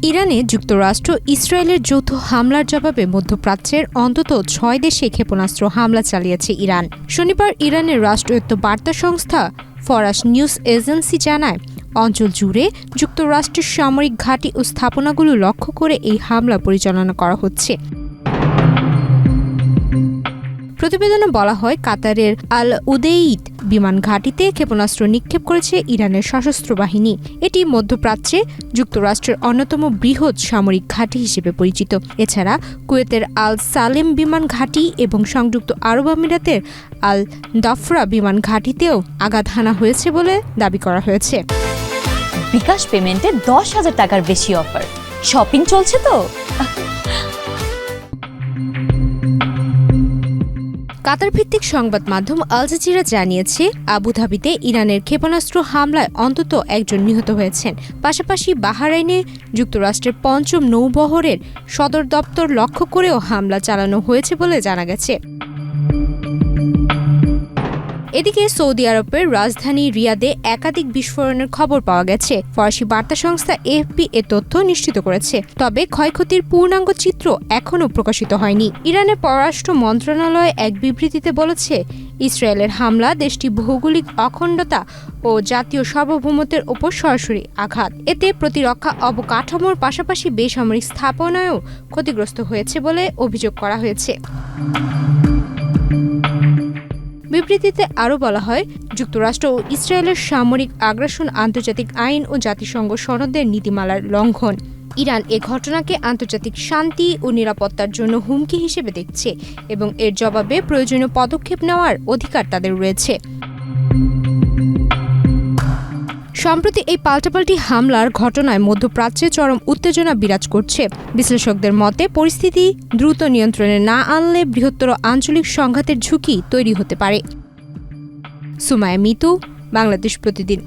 ইরানে যুক্তরাষ্ট্র ইসরায়েলের যৌথ হামলার জবাবে মধ্যপ্রাচ্যের অন্তত 6 দেশে ক্ষেপণাস্ত্র হামলা চালিয়েছে ইরান। শনিবার ইরানের রাষ্ট্রায়ত্ত বার্তা সংস্থা ফরাস নিউজ এজেন্সি জানায়, অঞ্চল জুড়ে যুক্তরাষ্ট্রের সামরিক ঘাঁটি ও স্থাপনাগুলো লক্ষ্য করে এই হামলা পরিচালনা করা হচ্ছে। প্রতিবেদনে বলা হয়, কাতারের আল উদেইদ বিমান ঘাঁটিতে ক্ষেপণাস্ত্র নিক্ষেপ করেছে ইরানের সশস্ত্র বাহিনী। এটি মধ্যপ্রাচ্যে যুক্তরাষ্ট্রের অন্যতম বৃহৎ সামরিক ঘাঁটি হিসেবে পরিচিত। এছাড়া কুয়েতের আল সালেম বিমান ঘাঁটি এবং সংযুক্ত আরব আমিরাতের আল দাফরা বিমান ঘাঁটিতেও আঘাত হানা হয়েছে বলে দাবি করা হয়েছে। বিকাশ পেমেন্টে 10,000 টাকার বেশি অফার। শপিং চলছে তো। কাতার ভিত্তিক সংবাদ মাধ্যম আল জাজিরা জানিয়েছে, আবুধাবিতে ইরানের ক্ষেপণাস্ত্র হামলায় অন্তত একজন নিহত হয়েছেন। পাশাপাশি বাহরাইনে যুক্তরাষ্ট্রের 5ম নৌবহরের সদর দপ্তর লক্ষ্য করেও হামলা চালানো হয়েছে বলে জানা গেছে। এদিকে সৌদি আরবের রাজধানী রিয়াদে একাধিক বিস্ফোরণের খবর পাওয়া গেছে। ফরাসি বার্তা সংস্থা এএফপি এ তথ্য নিশ্চিত করেছে, তবে ক্ষয়ক্ষতির পূর্ণাঙ্গ চিত্র এখনও প্রকাশিত হয়নি। ইরানের পররাষ্ট্র মন্ত্রণালয় এক বিবৃতিতে বলেছে, ইসরায়েলের হামলা দেশটির ভৌগোলিক অখণ্ডতা ও জাতীয় সার্বভৌমত্বের ওপর সরাসরি আঘাত। এতে প্রতিরক্ষা অবকাঠামোর পাশাপাশি বেসামরিক স্থাপনায়ও ক্ষতিগ্রস্ত হয়েছে বলে অভিযোগ করা হয়েছে। বিবৃতিতে আরও বলা হয়, যুক্তরাষ্ট্র ও ইসরায়েলের সামরিক আগ্রাসন আন্তর্জাতিক আইন ও জাতিসংঘ সনদের নীতিমালার লঙ্ঘন। ইরান এ ঘটনাকে আন্তর্জাতিক শান্তি ও নিরাপত্তার জন্য হুমকি হিসেবে দেখছে এবং এর জবাবে প্রয়োজনীয় পদক্ষেপ নেওয়ার অধিকার তাদের রয়েছে। সম্প্রতি এই পাল্টাপাল্টি হামলার ঘটনায় মধ্যপ্রাচ্যে চরম উত্তেজনা বিরাজ করছে। বিশ্লেষকদের মতে, পরিস্থিতি দ্রুত নিয়ন্ত্রণে না আনলে বৃহত্তর আঞ্চলিক সংঘাতের ঝুঁকি তৈরি হতে পারে। সুমাইয়া মিতু, বাংলাদেশ প্রতিদিন।